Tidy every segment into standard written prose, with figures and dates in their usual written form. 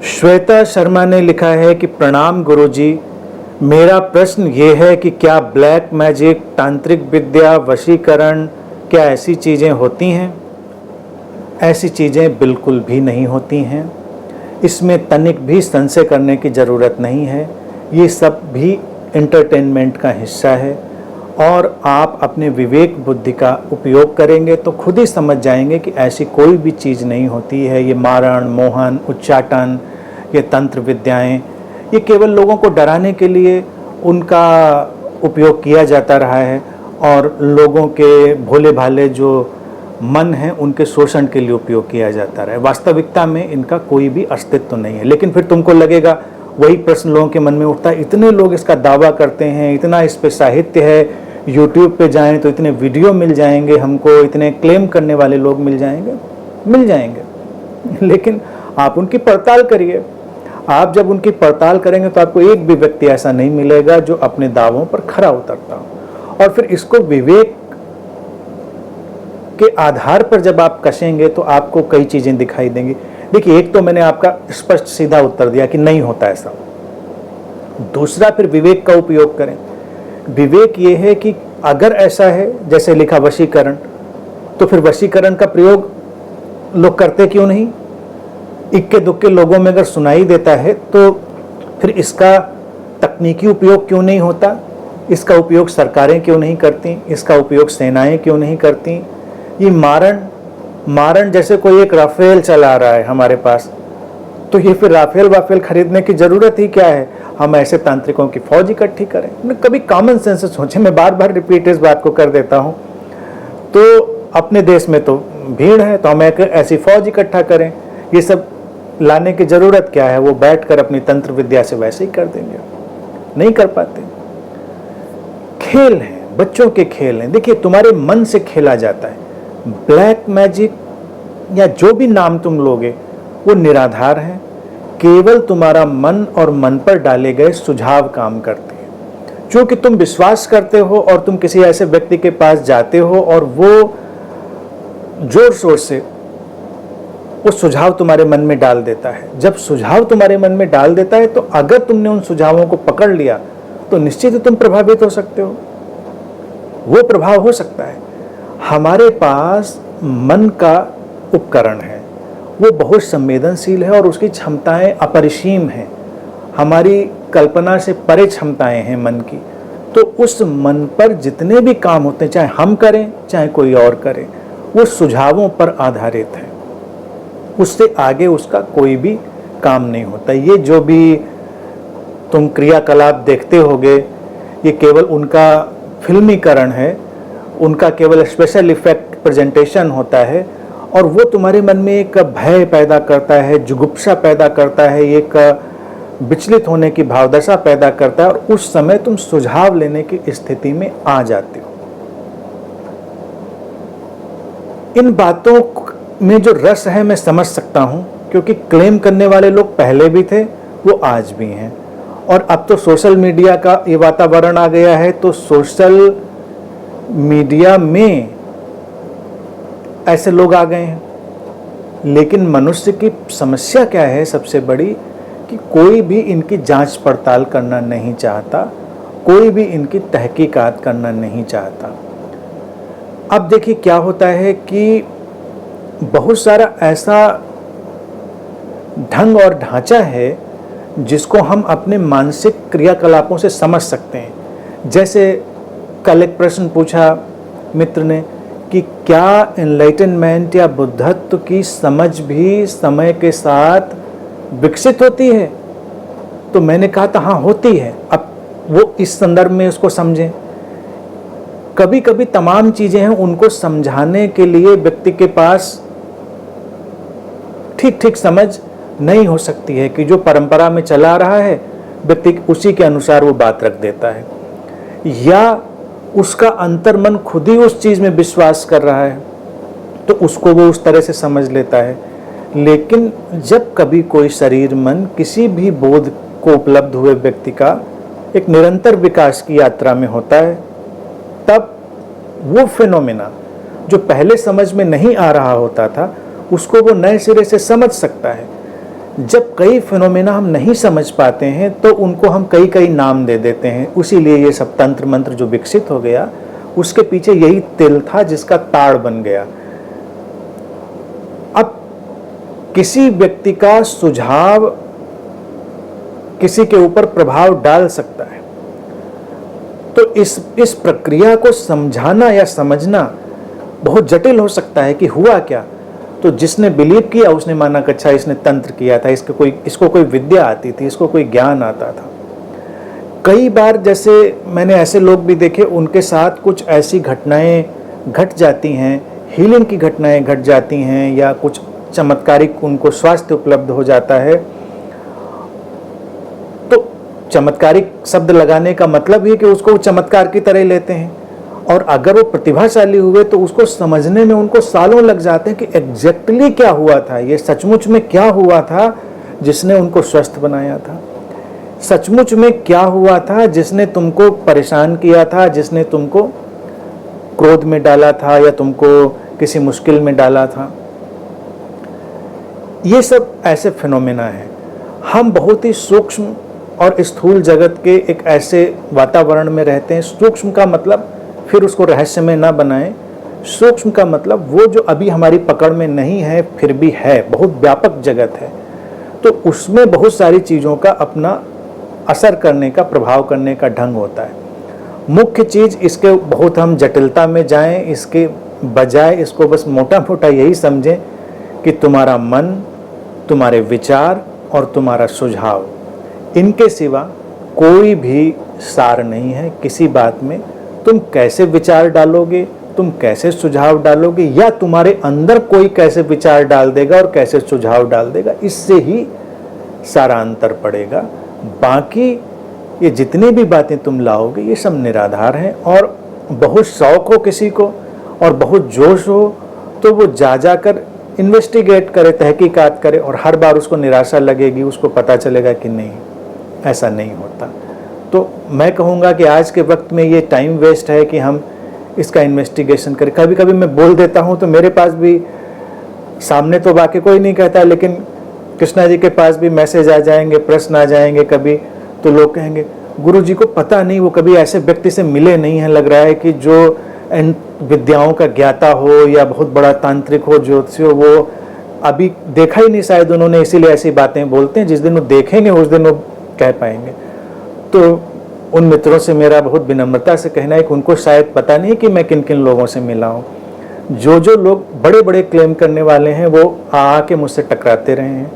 श्वेता शर्मा ने लिखा है कि प्रणाम गुरुजी, मेरा प्रश्न ये है कि क्या ब्लैक मैजिक, तांत्रिक विद्या, वशीकरण, क्या ऐसी चीज़ें होती हैं? ऐसी चीज़ें बिल्कुल भी नहीं होती हैं। इसमें तनिक भी संशय करने की ज़रूरत नहीं है। ये सब भी एंटरटेनमेंट का हिस्सा है और आप अपने विवेक बुद्धि का उपयोग करेंगे तो खुद ही समझ जाएंगे कि ऐसी कोई भी चीज़ नहीं होती है। ये मारण, मोहन, उच्चाटन, ये तंत्र विद्याएं, ये केवल लोगों को डराने के लिए उनका उपयोग किया जाता रहा है और लोगों के भोले भाले जो मन है उनके शोषण के लिए उपयोग किया जाता रहा है। वास्तविकता में इनका कोई भी अस्तित्व नहीं है। लेकिन फिर तुमको लगेगा, वही प्रश्न लोगों के मन में उठता है, इतने लोग इसका दावा करते हैं, इतना इस पे साहित्य है, यूट्यूब पे जाएं तो इतने वीडियो मिल जाएंगे हमको, इतने क्लेम करने वाले लोग मिल जाएंगे। लेकिन आप उनकी पड़ताल करिए। आप जब उनकी पड़ताल करेंगे तो आपको एक भी व्यक्ति ऐसा नहीं मिलेगा जो अपने दावों पर खरा उतरता हो। और फिर इसको विवेक के आधार पर जब आप कसेंगे तो आपको कई चीजें दिखाई देंगी। देखिए, एक तो मैंने आपका स्पष्ट सीधा उत्तर दिया कि नहीं होता ऐसा। दूसरा, फिर विवेक का उपयोग करें। विवेक ये है कि अगर ऐसा है, जैसे लिखा वशीकरण, तो फिर वशीकरण का प्रयोग लोग करते क्यों नहीं? इक्के दुक्के लोगों में अगर सुनाई देता है तो फिर इसका तकनीकी उपयोग क्यों नहीं होता? इसका उपयोग सरकारें क्यों नहीं करती? इसका उपयोग सेनाएं क्यों नहीं करती? ये मारण जैसे कोई एक राफेल चला रहा है हमारे पास, तो ये फिर राफेल खरीदने की जरूरत ही क्या है? हम ऐसे तांत्रिकों की फौज इकट्ठी करें। कभी कॉमन सेंस से सोचें। मैं बार बार रिपीट इस बात को कर देता हूँ। तो अपने देश में तो भीड़ है, तो हम एक ऐसी फौज इकट्ठा करें। ये सब लाने की जरूरत क्या है? वो बैठकर अपनी तंत्र विद्या से वैसे ही कर देंगे। नहीं कर पाते। खेल हैं, बच्चों के खेल हैं। देखिए, तुम्हारे मन से खेला जाता है। ब्लैक मैजिक या जो भी नाम तुम लोगे वो निराधार है। केवल तुम्हारा मन और मन पर डाले गए सुझाव काम करते हैं। जो कि तुम विश्वास करते हो और तुम किसी ऐसे व्यक्ति के पास जाते हो और वो जोर शोर से वो सुझाव तुम्हारे मन में डाल देता है। जब सुझाव तुम्हारे मन में डाल देता है तो अगर तुमने उन सुझावों को पकड़ लिया तो निश्चित ही तुम प्रभावित हो सकते हो। वो प्रभाव हो सकता है। हमारे पास मन का उपकरण है, वो बहुत संवेदनशील है और उसकी क्षमताएं अपरिसीम हैं। हमारी कल्पना से परे क्षमताएं हैं मन की। तो उस मन पर जितने भी काम होते हैं, चाहे हम करें चाहे कोई और करे, वो सुझावों पर आधारित है। उससे आगे उसका कोई भी काम नहीं होता। ये जो भी तुम क्रियाकलाप देखते होगे, ये केवल उनका फिल्मीकरण है, उनका केवल स्पेशल इफेक्ट प्रेजेंटेशन होता है और वो तुम्हारे मन में एक भय पैदा करता है, जुगुप्सा पैदा करता है, एक विचलित होने की भावदशा पैदा करता है और उस समय तुम सुझाव लेने की स्थिति में आ जाते हो। इन बातों में जो रस है मैं समझ सकता हूं, क्योंकि क्लेम करने वाले लोग पहले भी थे, वो आज भी हैं। और अब तो सोशल मीडिया का ये वातावरण आ गया है, तो सोशल मीडिया में ऐसे लोग आ गए हैं। लेकिन मनुष्य की समस्या क्या है सबसे बड़ी, कि कोई भी इनकी जांच पड़ताल करना नहीं चाहता, कोई भी इनकी तहकीकात करना नहीं चाहता। अब देखिए क्या होता है कि बहुत सारा ऐसा ढंग और ढांचा है जिसको हम अपने मानसिक क्रियाकलापों से समझ सकते हैं। जैसे कल एक प्रश्न पूछा मित्र ने कि क्या एनलाइटनमेंट या बुद्धत्व की समझ भी समय के साथ विकसित होती है? तो मैंने कहा था हाँ, होती है। अब वो इस संदर्भ में उसको समझें। कभी कभी तमाम चीजें हैं, उनको समझाने के लिए व्यक्ति के पास ठीक समझ नहीं हो सकती है कि जो परंपरा में चला रहा है व्यक्ति उसी के अनुसार वो बात रख देता है, या उसका अंतर्मन खुद ही उस चीज में विश्वास कर रहा है तो उसको वो उस तरह से समझ लेता है। लेकिन जब कभी कोई शरीर मन किसी भी बोध को उपलब्ध हुए व्यक्ति का एक निरंतर विकास की यात्रा में होता है, तब वो फिनोमेना जो पहले समझ में नहीं आ रहा होता था उसको वो नए सिरे से समझ सकता है। जब कई फिनोमेना हम नहीं समझ पाते हैं तो उनको हम कई कई नाम दे देते हैं। उसीलिए ये सब तंत्र मंत्र जो विकसित हो गया, उसके पीछे यही तिल था जिसका ताड़ बन गया। अब किसी व्यक्ति का सुझाव किसी के ऊपर प्रभाव डाल सकता है, तो इस प्रक्रिया को समझाना या समझना बहुत जटिल हो सकता है कि हुआ क्या। तो जिसने बिलीव किया उसने माना कि अच्छा इसने तंत्र किया था, इसको कोई विद्या आती थी, इसको कोई ज्ञान आता था। कई बार जैसे मैंने ऐसे लोग भी देखे, उनके साथ कुछ ऐसी घटनाएं घट जाती हैं, हीलिंग की घटनाएं घट जाती हैं, या कुछ चमत्कारिक उनको स्वास्थ्य उपलब्ध हो जाता है। तो चमत्कारिक शब्द लगाने का मतलब ही कि उसको चमत्कार की तरह लेते हैं, और अगर वो प्रतिभाशाली हुए तो उसको समझने में उनको सालों लग जाते हैं कि एग्जैक्टली क्या हुआ था, ये सचमुच में क्या हुआ था जिसने उनको स्वस्थ बनाया था, सचमुच में क्या हुआ था जिसने तुमको परेशान किया था, जिसने तुमको क्रोध में डाला था या तुमको किसी मुश्किल में डाला था। ये सब ऐसे फिनोमेना हैं। हम बहुत ही सूक्ष्म और स्थूल जगत के एक ऐसे वातावरण में रहते हैं। सूक्ष्म का मतलब फिर उसको रहस्यमय ना बनाएं। सूक्ष्म का मतलब वो जो अभी हमारी पकड़ में नहीं है फिर भी है, बहुत व्यापक जगत है, तो उसमें बहुत सारी चीज़ों का अपना असर करने का, प्रभाव करने का ढंग होता है। मुख्य चीज़ इसके बहुत हम जटिलता में जाएं, इसके बजाय इसको बस मोटा मोटा यही समझें कि तुम्हारा मन, तुम्हारे विचार और तुम्हारा सुझाव, इनके सिवा कोई भी सार नहीं है किसी बात में। तुम कैसे विचार डालोगे, तुम कैसे सुझाव डालोगे, या तुम्हारे अंदर कोई कैसे विचार डाल देगा और कैसे सुझाव डाल देगा, इससे ही सारा अंतर पड़ेगा। बाकी ये जितनी भी बातें तुम लाओगे ये सब निराधार हैं। और बहुत शौक हो किसी को और बहुत जोश हो तो वो जा कर इन्वेस्टिगेट करे, तहकीकात करे, और हर बार उसको निराशा लगेगी, उसको पता चलेगा कि नहीं, ऐसा नहीं होता। तो मैं कहूँगा कि आज के वक्त में ये टाइम वेस्ट है कि हम इसका इन्वेस्टिगेशन करें। कभी कभी मैं बोल देता हूँ तो मेरे पास भी, सामने तो वाकई कोई नहीं कहता, लेकिन कृष्णा जी के पास भी मैसेज आ जाएंगे, प्रश्न आ जाएंगे कभी, तो लोग कहेंगे गुरु जी को पता नहीं, वो कभी ऐसे व्यक्ति से मिले नहीं हैं, लग रहा है कि जो इन विद्याओं का ज्ञाता हो या बहुत बड़ा तांत्रिक हो, ज्योतिषी हो, वो अभी देखा ही नहीं शायद उन्होंने, इसीलिए ऐसी बातें बोलते हैं। जिस दिन वो देखेंगे उस दिन वो कह पाएंगे। तो उन मित्रों से मेरा बहुत विनम्रता से कहना है कि उनको शायद पता नहीं कि मैं किन किन लोगों से मिला हूँ। जो लोग बड़े बड़े क्लेम करने वाले हैं वो आके मुझसे टकराते रहे हैं,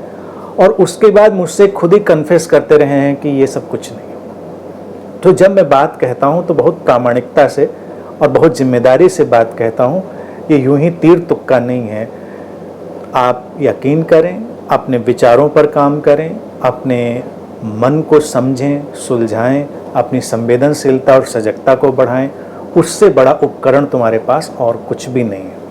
और उसके बाद मुझसे खुद ही कन्फेस करते रहे हैं कि ये सब कुछ नहीं। तो जब मैं बात कहता हूँ तो बहुत प्रामाणिकता से और बहुत जिम्मेदारी से बात कहता हूँ, ये यूं ही तीर तुक्का नहीं है। आप यकीन करें, अपने विचारों पर काम करें, अपने मन को समझें, सुलझाएं, अपनी संवेदनशीलता और सजगता को बढ़ाएं। उससे बड़ा उपकरण तुम्हारे पास और कुछ भी नहीं है।